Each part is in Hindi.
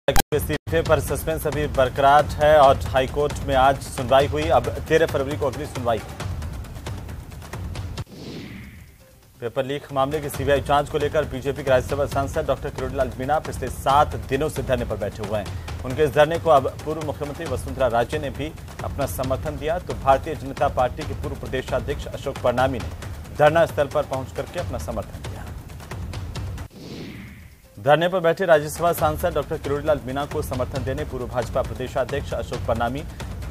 इस्तीफे पर सस्पेंस अभी बरकरार है और हाईकोर्ट में आज सुनवाई हुई। अब 13 फरवरी को अगली सुनवाई। पेपर लीक मामले की सीबीआई जांच को लेकर बीजेपी के राज्यसभा सांसद डॉक्टर किरोड़ीलाल मीणा पिछले 7 दिनों से धरने पर बैठे हुए हैं। उनके इस धरने को अब पूर्व मुख्यमंत्री वसुंधरा राजे ने भी अपना समर्थन दिया तो भारतीय जनता पार्टी के पूर्व प्रदेशाध्यक्ष अशोक परनामी ने धरना स्थल पर पहुंच करके अपना समर्थन दिया। धरने पर बैठे राज्यसभा सांसद डॉक्टर किरोड़ीलाल मीणा को समर्थन देने पूर्व भाजपा प्रदेशाध्यक्ष अशोक परनामी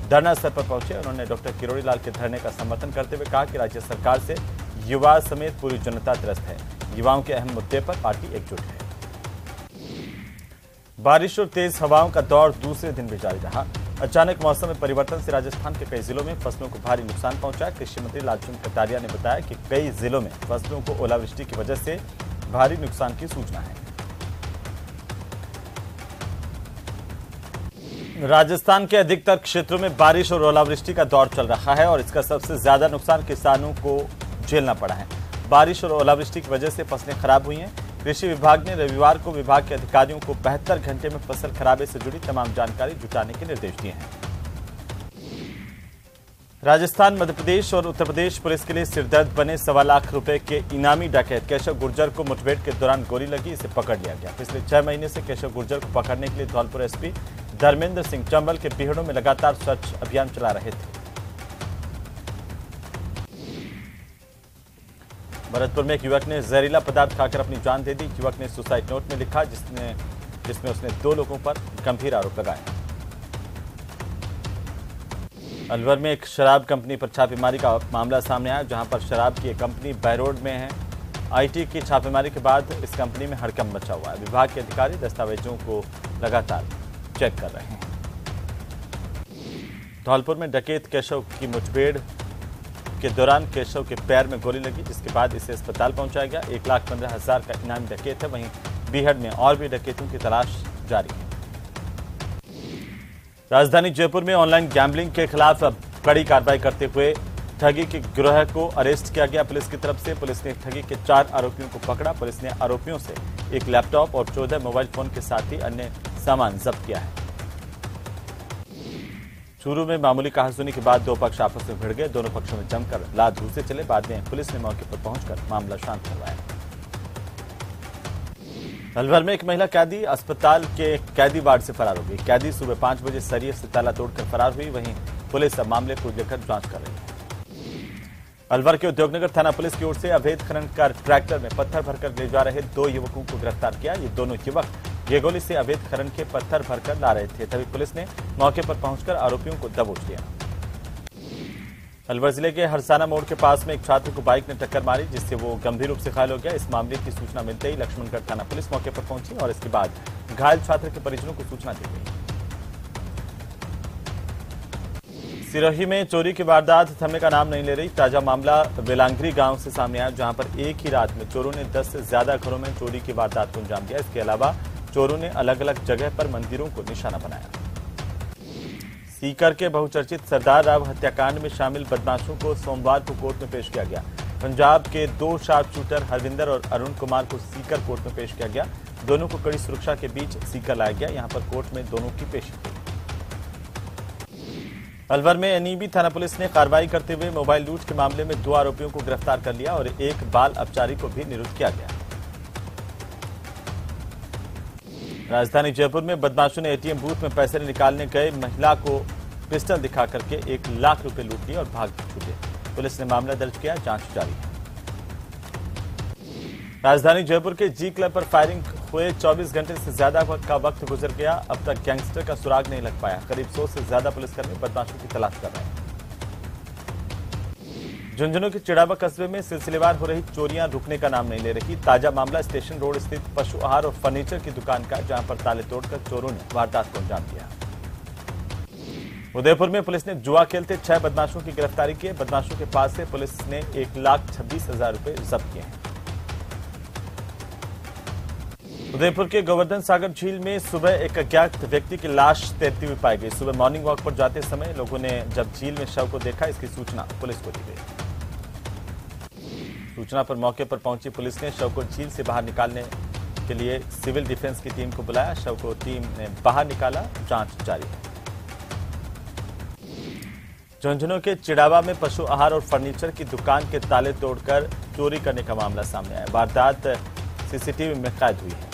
धरना स्थल पर पहुंचे। उन्होंने डॉक्टर किरोड़ीलाल के धरने का समर्थन करते हुए कहा कि राज्य सरकार से युवा समेत पूरी जनता त्रस्त है। युवाओं के अहम मुद्दे पर पार्टी एकजुट है। बारिश और तेज हवाओं का दौर दूसरे दिन भी जारी रहा। अचानक मौसम में परिवर्तन से राजस्थान के कई जिलों में फसलों को भारी नुकसान पहुंचा। कृषि मंत्री लालचंद कटारिया ने बताया कि कई जिलों में फसलों को ओलावृष्टि की वजह से भारी नुकसान की सूचना है। राजस्थान के अधिकतर क्षेत्रों में बारिश और ओलावृष्टि का दौर चल रहा है और इसका सबसे ज्यादा नुकसान किसानों को झेलना पड़ा है। बारिश और ओलावृष्टि की वजह से फसलें खराब हुई हैं। कृषि विभाग ने रविवार को विभाग के अधिकारियों को 72 घंटे में फसल खराबे से जुड़ी तमाम जानकारी जुटाने के निर्देश दिए हैं। राजस्थान, मध्य प्रदेश और उत्तर प्रदेश पुलिस के लिए सिरदर्द बने 1.25 लाख रुपए के इनामी डकैत केशव गुर्जर को मुठभेड़ के दौरान गोली लगी, इसे पकड़ लिया गया। पिछले 6 महीने से केशव गुर्जर को पकड़ने के लिए धौलपुर एसपी धर्मेंद्र सिंह चंबल के बीहड़ों में लगातार सर्च अभियान चला रहे थे। भरतपुर में एक युवक ने जहरीला पदार्थ खाकर अपनी जान दे दी। युवक ने सुसाइड नोट में लिखा जिसमें उसने 2 लोगों पर गंभीर आरोप लगाए। अलवर में एक शराब कंपनी पर छापेमारी का मामला सामने आया, जहां पर शराब की एक कंपनी बैरोड में है। आईटी की छापेमारी के बाद इस कंपनी में हड़कंप मचा हुआ है। विभाग के अधिकारी दस्तावेजों को लगातार चेक कर रहे हैं। धौलपुर में डकैत केशव की मुठभेड़ के दौरान केशव के पैर में गोली लगी, जिसके बाद इसे अस्पताल पहुंचाया गया। 1,15,000 का इनामी डकैत है। वहीं बीहड़ में और भी डकैतों की तलाश जारी है। राजधानी जयपुर में ऑनलाइन गैम्बलिंग के खिलाफ कड़ी कार्रवाई करते हुए ठगी के गिरोह को अरेस्ट किया गया। पुलिस की तरफ से पुलिस ने ठगी के 4 आरोपियों को पकड़ा। पुलिस ने आरोपियों से एक लैपटॉप और 14 मोबाइल फोन के साथ ही अन्य सामान जब्त किया है। चूरू में मामूली कहासुनी के बाद 2 पक्ष आपस में भिड़ गए। दोनों पक्षों में जमकर लात घूंसे चले। बाद में पुलिस ने मौके पर पहुंचकर मामला शांत करवाया। अलवर में एक महिला कैदी अस्पताल के कैदी वार्ड से फरार हो गई। कैदी सुबह 5 बजे सरिये से ताला तोड़कर फरार हुई। वहीं पुलिस अब मामले को लेकर जांच कर रही है। अलवर के उद्योगनगर थाना पुलिस की ओर से अवैध खनन का ट्रैक्टर में पत्थर भरकर ले जा रहे 2 युवकों को गिरफ्तार किया। ये दोनों युवक गेगोली से अवैध खनन के पत्थर भरकर ला रहे थे। तभी पुलिस ने मौके पर पहुंचकर आरोपियों को दबोच लिया। अलवर जिले के हरसाना मोड़ के पास में एक छात्र को बाइक ने टक्कर मारी, जिससे वो गंभीर रूप से घायल हो गया। इस मामले की सूचना मिलते ही लक्ष्मणगढ़ थाना पुलिस मौके पर पहुंची और इसके बाद घायल छात्र के परिजनों को सूचना दी गई। सिरोही में चोरी की वारदात थमने का नाम नहीं ले रही। ताजा मामला बेलांगरी गांव से सामने आया, जहां पर एक ही रात में चोरों ने 10 से ज्यादा घरों में चोरी की वारदात को अंजाम दिया। इसके अलावा चोरों ने अलग अलग जगह पर मंदिरों को निशाना बनाया। सीकर के बहुचर्चित सरदार राव हत्याकांड में शामिल बदमाशों को सोमवार को कोर्ट में पेश किया गया। पंजाब के 2 शार्प शूटर हरविंदर और अरुण कुमार को सीकर कोर्ट में पेश किया गया। दोनों को कड़ी सुरक्षा के बीच सीकर लाया गया। यहां पर कोर्ट में दोनों की पेशी हुई। अलवर में एनईबी थाना पुलिस ने कार्रवाई करते हुए मोबाइल लूट के मामले में 2 आरोपियों को गिरफ्तार कर लिया और एक बाल अपचारी को भी निरुद्ध किया गया। राजधानी जयपुर में बदमाशों ने एटीएम बूथ में पैसे निकालने गए महिला को पिस्टल दिखा करके 1 लाख रुपए लूट लिए और भाग छूटे। पुलिस ने मामला दर्ज किया, जांच जारी है। राजधानी जयपुर के जी क्लब पर फायरिंग हुए 24 घंटे से ज्यादा का वक्त गुजर गया। अब तक गैंगस्टर का सुराग नहीं लग पाया। करीब 100 से ज्यादा पुलिसकर्मी बदमाशों की तलाश कर रहे हैं। झुंझुनू के चिड़ावा कस्बे में सिलसिलेवार हो रही चोरियां रुकने का नाम नहीं ले रही। ताजा मामला स्टेशन रोड स्थित पशु आहार और फर्नीचर की दुकान का, जहां पर ताले तोड़कर चोरों ने वारदात को अंजाम दिया। उदयपुर में पुलिस ने जुआ खेलते 6 बदमाशों की गिरफ्तारी की। बदमाशों के पास से पुलिस ने 1,26,000 रुपए जब्त किए हैं। उदयपुर के गोवर्धन सागर झील में सुबह एक अज्ञात व्यक्ति की लाश तैरती हुई पाई गई। सुबह मॉर्निंग वॉक पर जाते समय लोगों ने जब झील में शव को देखा, इसकी सूचना पुलिस को दी गई। सूचना पर मौके पर पहुंची पुलिस ने शव को झील से बाहर निकालने के लिए सिविल डिफेंस की टीम को बुलाया। शव को टीम ने बाहर निकाला, जांच जारी है। झुंझुनू के चिड़ावा में पशु आहार और फर्नीचर की दुकान के ताले तोड़कर चोरी करने का मामला सामने आया। वारदात सीसीटीवी में कैद हुई है।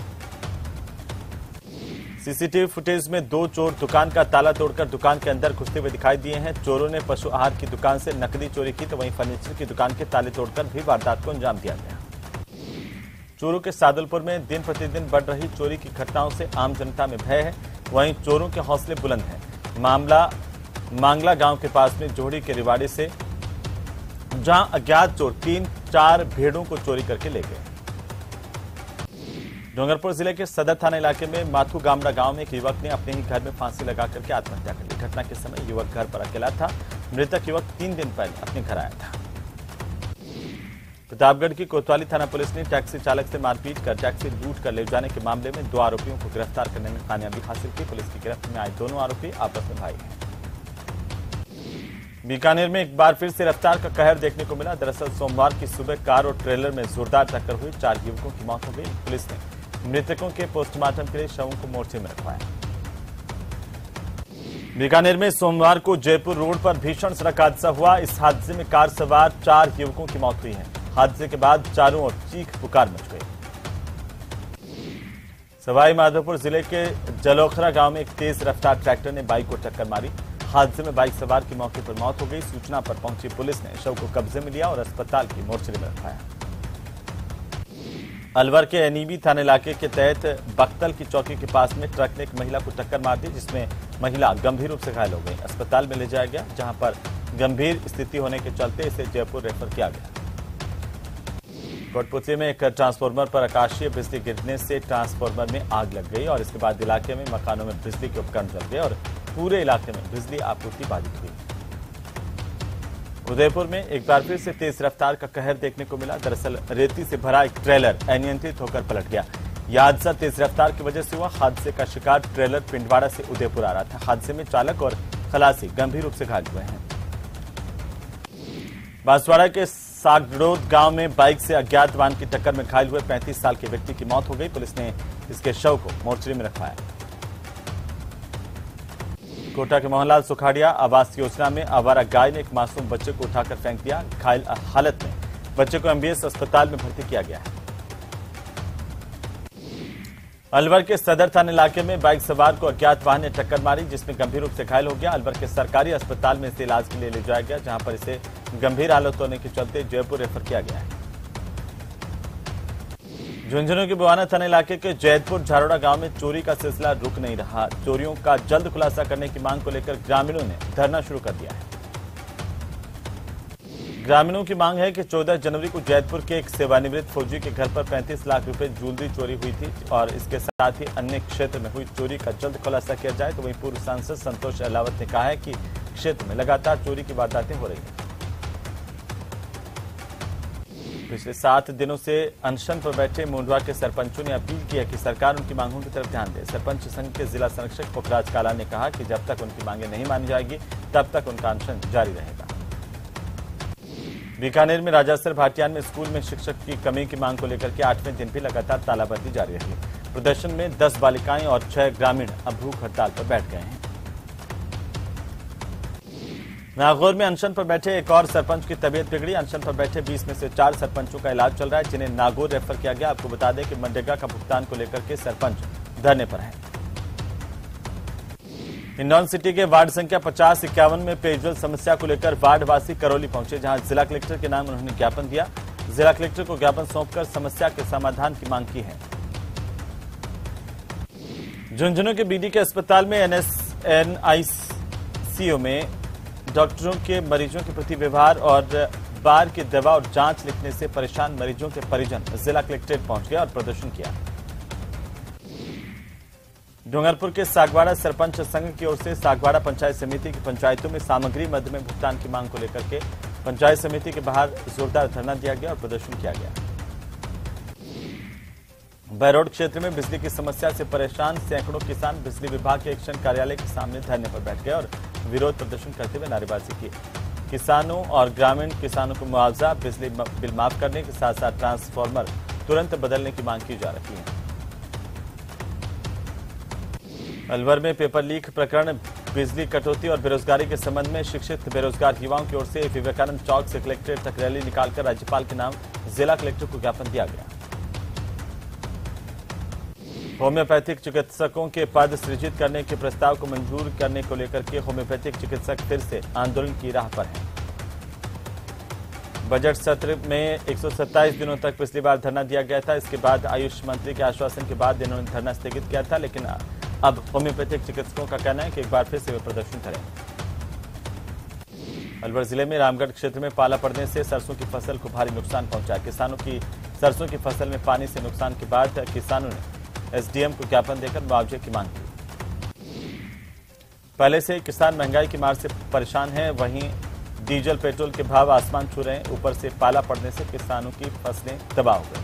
सीसीटीवी फुटेज में 2 चोर दुकान का ताला तोड़कर दुकान के अंदर घुसते हुए दिखाई दिए हैं। चोरों ने पशु आहार की दुकान से नकदी चोरी की, तो वहीं फर्नीचर की दुकान के ताले तोड़कर भी वारदात को अंजाम दिया गया। चोरों के सादुलपुर में दिन प्रतिदिन बढ़ रही चोरी की घटनाओं से आम जनता में भय है। वहीं चोरों के हौसले बुलंद हैं। मामला मांगला गांव के पास में जोड़ी के रिवाड़ी से, जहां अज्ञात चोर 3-4 भेड़ों को चोरी करके ले गए। डूंगरपुर जिले के सदर थाना इलाके में माथू गामड़ा गांव में एक युवक ने अपने ही घर में फांसी लगा करके आत्महत्या कर ली। घटना के समय युवक घर पर अकेला था। मृतक युवक 3 दिन पहले अपने घर आया था। प्रतापगढ़ की कोतवाली थाना पुलिस ने टैक्सी चालक से मारपीट कर टैक्सी लूट कर ले जाने के मामले में 2 आरोपियों को गिरफ्तार करने में कामयाबी हासिल की। पुलिस की गिरफ्त में आए दोनों आरोपी आपस में भाई हैं। बीकानेर में एक बार फिर से रफ्तार का कहर देखने को मिला। दरअसल सोमवार की सुबह कार और ट्रेलर में जोरदार टक्कर हुई। 4 युवकों की मौत हो गई। पुलिस ने मृतकों के पोस्टमार्टम के लिए शवों को मोर्चे में रखवाया। बीकानेर में सोमवार को जयपुर रोड पर भीषण सड़क हादसा हुआ। इस हादसे में कार सवार 4 युवकों की मौत हुई है। हादसे के बाद चारों ओर चीख पुकार मच गई। सवाई माधोपुर जिले के जलोखरा गांव में एक तेज रफ्तार ट्रैक्टर ने बाइक को टक्कर मारी। हादसे में बाइक सवार की मौके पर मौत हो गई। सूचना पर पहुंची पुलिस ने शव को कब्जे में लिया और अस्पताल की मोर्चरी में रखवाया। अलवर के एनईबी थाना इलाके के तहत बख्तल की चौकी के पास में ट्रक ने एक महिला को टक्कर मार दी, जिसमें महिला गंभीर रूप से घायल हो गई। अस्पताल में ले जाया गया, जहां पर गंभीर स्थिति होने के चलते इसे जयपुर रेफर किया गया। कोटपुतली में एक ट्रांसफार्मर पर आकाशीय बिजली गिरने से ट्रांसफार्मर में आग लग गई और इसके बाद इलाके में मकानों में बिजली के उपकरण जल गए और पूरे इलाके में बिजली आपूर्ति बाधित हुई। उदयपुर में एक बार फिर से तेज रफ्तार का कहर देखने को मिला। दरअसल रेती से भरा एक ट्रेलर अनियंत्रित होकर पलट गया। यह हादसा तेज रफ्तार की वजह से हुआ। हादसे का शिकार ट्रेलर पिंडवाड़ा से उदयपुर आ रहा था। हादसे में चालक और खलासी गंभीर रूप से घायल हुए हैं। बांसवाड़ा के सागड़ोद गांव में बाइक से अज्ञात वाहन की टक्कर में घायल हुए 35 साल के व्यक्ति की मौत हो गई। पुलिस ने इसके शव को मोर्चरी में रखवाया। कोटा के मोहनलाल सुखाड़िया आवास योजना में आवारा गाय ने एक मासूम बच्चे को उठाकर फेंक दिया। घायल हालत में बच्चे को एमबीएस अस्पताल में भर्ती किया गया है। अलवर के सदर थाना इलाके में बाइक सवार को अज्ञात वाहन ने टक्कर मारी, जिसमें गंभीर रूप से घायल हो गया। अलवर के सरकारी अस्पताल में इसे इलाज के लिए ले जाया गया, जहां पर इसे गंभीर हालत होने के चलते जयपुर रेफर किया गया है। झुंझुनू के बुआना थाना इलाके के जैदपुर झारोड़ा गांव में चोरी का सिलसिला रुक नहीं रहा। चोरियों का जल्द खुलासा करने की मांग को लेकर ग्रामीणों ने धरना शुरू कर दिया है। ग्रामीणों की मांग है कि 14 जनवरी को जैदपुर के एक सेवानिवृत्त फौजी के घर पर 35 लाख रुपए ज्वेलरी चोरी हुई थी और इसके साथ ही अन्य क्षेत्र में हुई चोरी का जल्द खुलासा किया जाए। तो वहीं पूर्व सांसद संतोष अहलावत ने कहा है कि क्षेत्र में लगातार चोरी की वारदातें हो रही हैं। पिछले 7 दिनों से अनशन पर बैठे मुंडवा के सरपंचों ने अपील की है कि सरकार उनकी मांगों की तरफ ध्यान दे। सरपंच संघ के जिला संरक्षक पुखराज काला ने कहा कि जब तक उनकी मांगें नहीं मानी जाएगी तब तक उनका अनशन जारी रहेगा। बीकानेर में राजासर भाटियान में स्कूल में शिक्षक की कमी की मांग को लेकर के 8वें दिन भी लगातार तालाबंदी जारी रही। प्रदर्शन में 10 बालिकाएं और 6 ग्रामीण अब भूख हड़ताल पर बैठ गए हैं। नागौर में अनशन पर बैठे एक और सरपंच की तबीयत बिगड़ी। अनशन पर बैठे 20 में से 4 सरपंचों का इलाज चल रहा है, जिन्हें नागौर रेफर किया गया। आपको बता दें कि मनरेगा का भुगतान को लेकर के सरपंच धरने पर हैं। हिंडौन सिटी के वार्ड संख्या 50-51 में पेयजल समस्या को लेकर वार्डवासी करौली पहुंचे, जहां जिला कलेक्टर के नाम उन्होंने ज्ञापन दिया। जिला कलेक्टर को ज्ञापन सौंपकर समस्या के समाधान की मांग की है। झुंझुनू के बीडी के अस्पताल में एनआईसीयू में डॉक्टरों के मरीजों के प्रति व्यवहार और बार की दवा और जांच लिखने से परेशान मरीजों के परिजन जिला कलेक्ट्रेट पहुंच गए और प्रदर्शन किया। डूंगरपुर के सागवाड़ा सरपंच संघ की ओर से सागवाड़ा पंचायत समिति की पंचायतों में सामग्री मद में भुगतान की मांग को लेकर के पंचायत समिति के बाहर जोरदार धरना दिया गया और प्रदर्शन किया गया। बैरोड क्षेत्र में बिजली की समस्या से परेशान सैकड़ों किसान बिजली विभाग के एक्शन कार्यालय के सामने धरने पर बैठ गए और विरोध प्रदर्शन करते हुए नारेबाजी की। किसानों और ग्रामीण किसानों को मुआवजा, बिजली बिल माफ करने के साथ साथ ट्रांसफार्मर तुरंत बदलने की मांग की जा रही है। अलवर में पेपर लीक प्रकरण, बिजली कटौती और बेरोजगारी के संबंध में शिक्षित बेरोजगार युवाओं की ओर से विवेकानंद चौक से कलेक्ट्रेट तक रैली निकालकर राज्यपाल के नाम जिला कलेक्टर को ज्ञापन दिया गया। होम्योपैथिक चिकित्सकों के पद सृजित करने के प्रस्ताव को मंजूर करने को लेकर के होम्योपैथिक चिकित्सक फिर से आंदोलन की राह पर हैं। बजट सत्र में 127 दिनों तक पिछली बार धरना दिया गया था। इसके बाद आयुष मंत्री के आश्वासन के बाद इन्होंने धरना स्थगित किया था, लेकिन अब होम्योपैथिक चिकित्सकों का कहना है कि एक बार फिर से वे प्रदर्शन करें। अलवर जिले में रामगढ़ क्षेत्र में पाला पड़ने से सरसों की फसल को भारी नुकसान पहुंचा। किसानों की सरसों की फसल में पानी से नुकसान के बाद किसानों ने एसडीएम को ज्ञापन देकर मुआवजे की मांग की। पहले से किसान महंगाई की मार से परेशान हैं, वहीं डीजल पेट्रोल के भाव आसमान छू रहे हैं। ऊपर से पाला पड़ने से किसानों की फसलें तबाह हो गई।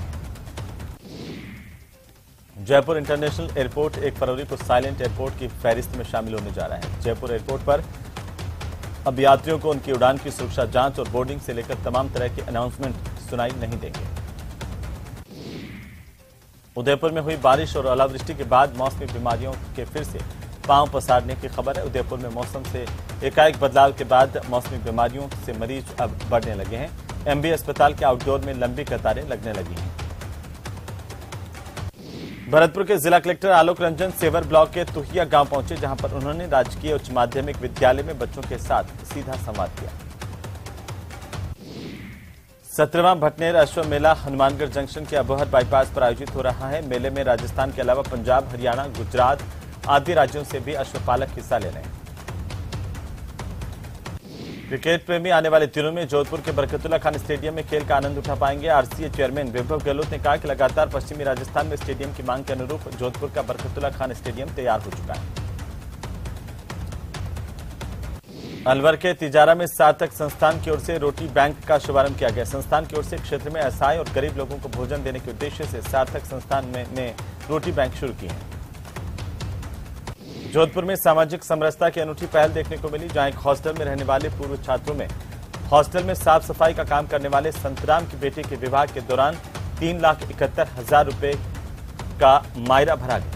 जयपुर इंटरनेशनल एयरपोर्ट 1 फरवरी को साइलेंट एयरपोर्ट की फहरिस्त में शामिल होने जा रहा है। जयपुर एयरपोर्ट पर अब यात्रियों को उनकी उड़ान की सुरक्षा जांच और बोर्डिंग से लेकर तमाम तरह के अनाउंसमेंट सुनाई नहीं देंगे। उदयपुर में हुई बारिश और ओलावृष्टि के बाद मौसमी बीमारियों के फिर से पांव पसारने की खबर है। उदयपुर में मौसम से एकाएक बदलाव के बाद मौसमी बीमारियों से मरीज अब बढ़ने लगे हैं। एमबी अस्पताल के आउटडोर में लंबी कतारें लगने लगी हैं। भरतपुर के जिला collector Alok Ranjan saver block के तुहिया गांव पहुंचे, जहां पर उन्होंने राजकीय उच्च माध्यमिक विद्यालय में बच्चों के साथ सीधा संवाद किया। 17वां भटनेर अश्व मेला हनुमानगढ़ जंक्शन के अबोहर बाईपास पर आयोजित हो रहा है। मेले में राजस्थान के अलावा पंजाब, हरियाणा, गुजरात आदि राज्यों से भी अश्वपालक हिस्सा ले रहे हैं। क्रिकेट प्रेमी आने वाले दिनों में जोधपुर के बरकतुल्ला खान स्टेडियम में खेल का आनंद उठा पाएंगे। आरसीए चेयरमैन वैभव गहलोत ने कहा कि लगातार पश्चिमी राजस्थान में स्टेडियम की मांग के अनुरूप जोधपुर का बरकतुल्ला खान स्टेडियम तैयार हो चुका है। अलवर के तिजारा में सार्थक संस्थान की ओर से रोटी बैंक का शुभारंभ किया गया। संस्थान की ओर से क्षेत्र में असहाय और गरीब लोगों को भोजन देने के उद्देश्य से सार्थक संस्थान ने रोटी बैंक शुरू की है। जोधपुर में सामाजिक समरसता की अनूठी पहल देखने को मिली, जहां एक हॉस्टल में रहने वाले पूर्व छात्रों में हॉस्टल में साफ सफाई का काम करने वाले संतराम की बेटी के विवाह के दौरान 3,71,000 रुपए का मायरा भरा गया।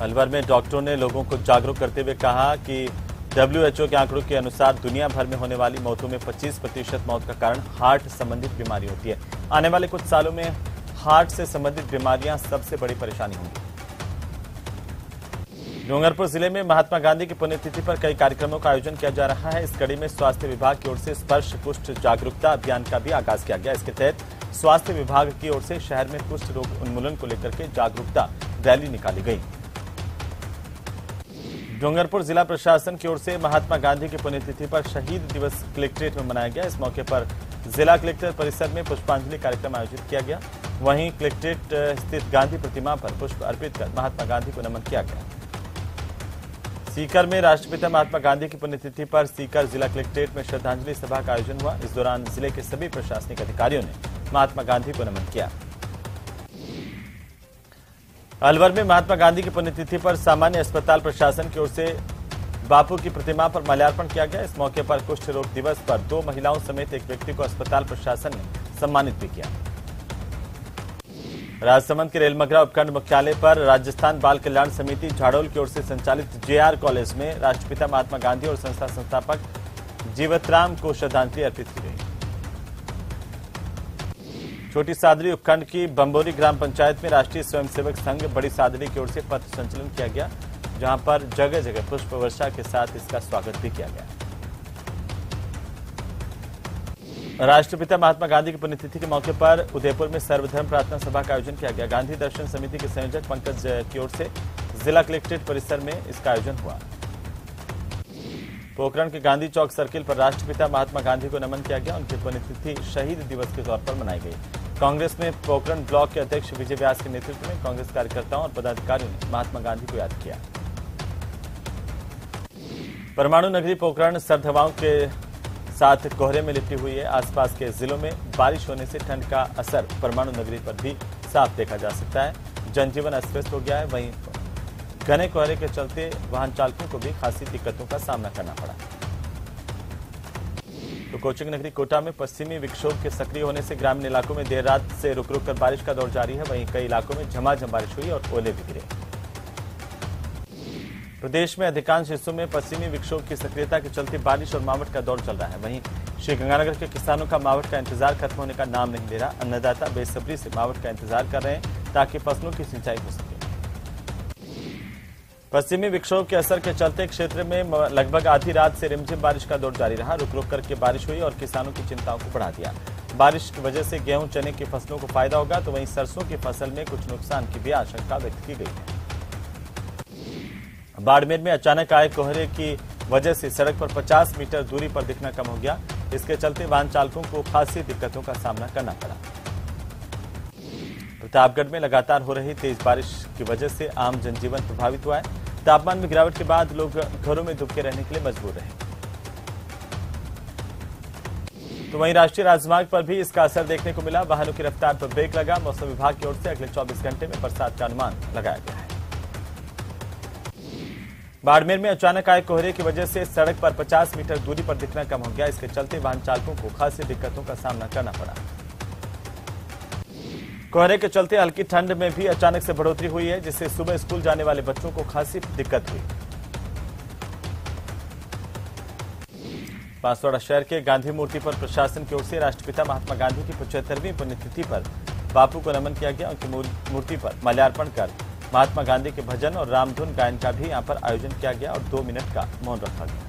अलवर में डॉक्टरों ने लोगों को जागरूक करते हुए कहा कि WHO के आंकड़ों के अनुसार दुनिया भर में होने वाली मौतों में 25% मौत का कारण हार्ट संबंधित बीमारी होती है। आने वाले कुछ सालों में हार्ट से संबंधित बीमारियां सबसे बड़ी परेशानी होंगी। डूंगरपुर जिले में महात्मा गांधी की पुण्यतिथि पर कई कार्यक्रमों का आयोजन किया जा रहा है। इस कड़ी में स्वास्थ्य विभाग की ओर से स्पर्श कुष्ठ जागरूकता अभियान का भी आगाज किया गया। इसके तहत स्वास्थ्य विभाग की ओर से शहर में कुष्ठ रोग उन्मूलन को लेकर के जागरूकता रैली निकाली गई। डूंगरपुर जिला प्रशासन की ओर से महात्मा गांधी की पुण्यतिथि पर शहीद दिवस कलेक्ट्रेट में मनाया गया। इस मौके पर जिला कलेक्टर परिसर में पुष्पांजलि कार्यक्रम आयोजित किया गया। वहीं कलेक्ट्रेट स्थित गांधी प्रतिमा पर पुष्प अर्पित कर महात्मा गांधी को नमन किया गया। सीकर में राष्ट्रपिता महात्मा गांधी की पुण्यतिथि पर सीकर जिला कलेक्ट्रेट में श्रद्धांजलि सभा का आयोजन हुआ। इस दौरान जिले के सभी प्रशासनिक अधिकारियों ने महात्मा गांधी को नमन किया। अलवर में महात्मा गांधी की पुण्यतिथि पर सामान्य अस्पताल प्रशासन की ओर से बापू की प्रतिमा पर माल्यार्पण किया गया। इस मौके पर कुष्ठ रोग दिवस पर 2 महिलाओं समेत एक व्यक्ति को अस्पताल प्रशासन ने सम्मानित भी किया। राजसमंद के रेलमगरा उपखंड मुख्यालय पर राजस्थान बाल कल्याण समिति झाड़ोल की ओर से संचालित JR कॉलेज में राष्ट्रपिता महात्मा गांधी और संस्था संस्थापक जीवतराम को श्रद्धांजलि अर्पित की गई। छोटी सादड़ी उपखंड की बंबोरी ग्राम पंचायत में राष्ट्रीय स्वयंसेवक संघ बड़ी सादड़ी की ओर से पथ संचलन किया गया, जहां पर जगह जगह पुष्प वर्षा के साथ इसका स्वागत भी किया गया। राष्ट्रपिता महात्मा गांधी की पुण्यतिथि के मौके पर उदयपुर में सर्वधर्म प्रार्थना सभा का आयोजन किया गया। गांधी दर्शन समिति के संयोजक पंकज की ओर से जिला कलेक्ट्रेट परिसर में इसका आयोजन हुआ। पोखरण के गांधी चौक सर्किल पर राष्ट्रपिता महात्मा गांधी को नमन किया गया। उनकी पुण्यतिथि शहीद दिवस के तौर पर मनाई गई। कांग्रेस में पोखरण ब्लॉक के अध्यक्ष विजय व्यास के नेतृत्व में कांग्रेस कार्यकर्ताओं और पदाधिकारियों ने महात्मा गांधी को याद किया। परमाणु नगरी पोखरण सर्द हवाओं के साथ कोहरे में लिपटी हुई है। आसपास के जिलों में बारिश होने से ठंड का असर परमाणु नगरी पर भी साफ देखा जा सकता है। जनजीवन अस्त व्यस्त हो गया है। वहीं घने कोहरे के चलते वाहन चालकों को भी खासी दिक्कतों का सामना करना पड़ा। तो कोचिंग नगरी कोटा में पश्चिमी विक्षोभ के सक्रिय होने से ग्रामीण इलाकों में देर रात से रुक रुक कर बारिश का दौर जारी है। वहीं कई इलाकों में झमाझम बारिश हुई और ओले भी गिरे। प्रदेश में अधिकांश हिस्सों में पश्चिमी विक्षोभ की सक्रियता के चलते बारिश और मावठ का दौर चल रहा है। वहीं श्रीगंगानगर के किसानों का मावठ का इंतजार खत्म होने का नाम नहीं ले रहा। अन्नदाता बेसब्री से मावठ का इंतजार कर रहे हैं ताकि फसलों की सिंचाई हो सके। पश्चिमी विक्षोभ के असर के चलते क्षेत्र में लगभग आधी रात से रिमझिम बारिश का दौर जारी रहा। रुक रुक करके बारिश हुई और किसानों की चिंताओं को बढ़ा दिया। बारिश की वजह से गेहूं चने की फसलों को फायदा होगा, तो वहीं सरसों की फसल में कुछ नुकसान की भी आशंका व्यक्त की गई है। बाड़मेर में अचानक आए कोहरे की वजह से सड़क पर 50 मीटर दूरी पर दिखना कम हो गया। इसके चलते वाहन चालकों को खासी दिक्कतों का सामना करना पड़ा। प्रतापगढ़ में लगातार हो रही तेज बारिश की वजह से आम जनजीवन प्रभावित हुआ है। तापमान में गिरावट के बाद लोग घरों में दुबके रहने के लिए मजबूर रहे। तो वहीं राष्ट्रीय राजमार्ग पर भी इसका असर देखने को मिला। वाहनों की रफ्तार पर ब्रेक लगा। मौसम विभाग की ओर से अगले 24 घंटे में बरसात का अनुमान लगाया गया है। बाड़मेर में अचानक आए कोहरे की वजह से सड़क पर 50 मीटर दूरी पर दिखना कम हो गया। इसके चलते वाहन चालकों को खासी दिक्कतों का सामना करना पड़ा। कोहरे के चलते हल्की ठंड में भी अचानक से बढ़ोतरी हुई है, जिससे सुबह स्कूल जाने वाले बच्चों को खासी दिक्कत हुई। बांसवाड़ा शहर के गांधी मूर्ति पर प्रशासन की ओर से राष्ट्रपिता महात्मा गांधी की 75वीं पुण्यतिथि पर बापू को नमन किया गया। उनकी मूर्ति पर माल्यार्पण कर महात्मा गांधी के भजन और रामधुन गायन का भी यहां पर आयोजन किया गया और 2 मिनट का मौन रखा गया।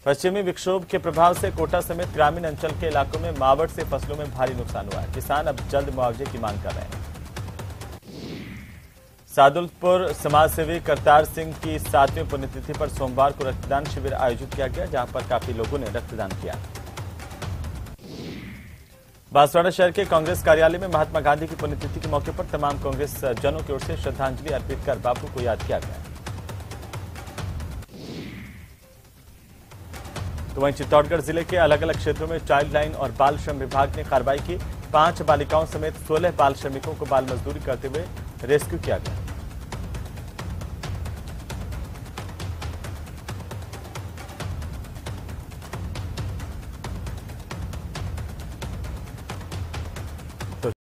पश्चिमी विक्षोभ के प्रभाव से कोटा समेत ग्रामीण अंचल के इलाकों में मावठ से फसलों में भारी नुकसान हुआ है। किसान अब जल्द मुआवजे की मांग कर रहे हैं। सादुलपुर समाज सेवी करतार सिंह की 7वीं पुण्यतिथि पर सोमवार को रक्तदान शिविर आयोजित किया गया, जहां पर काफी लोगों ने रक्तदान किया। बांसवाड़ा शहर के कांग्रेस कार्यालय में महात्मा गांधी की पुण्यतिथि के मौके पर तमाम कांग्रेस जनों की ओर से श्रद्धांजलि अर्पित कर बापू को याद किया गया। तो वहीं चित्तौड़गढ़ जिले के अलग अलग क्षेत्रों में चाइल्ड लाइन और बाल श्रम विभाग ने कार्रवाई की। 5 बालिकाओं समेत 16 बाल श्रमिकों को बाल मजदूरी करते हुए रेस्क्यू किया गया।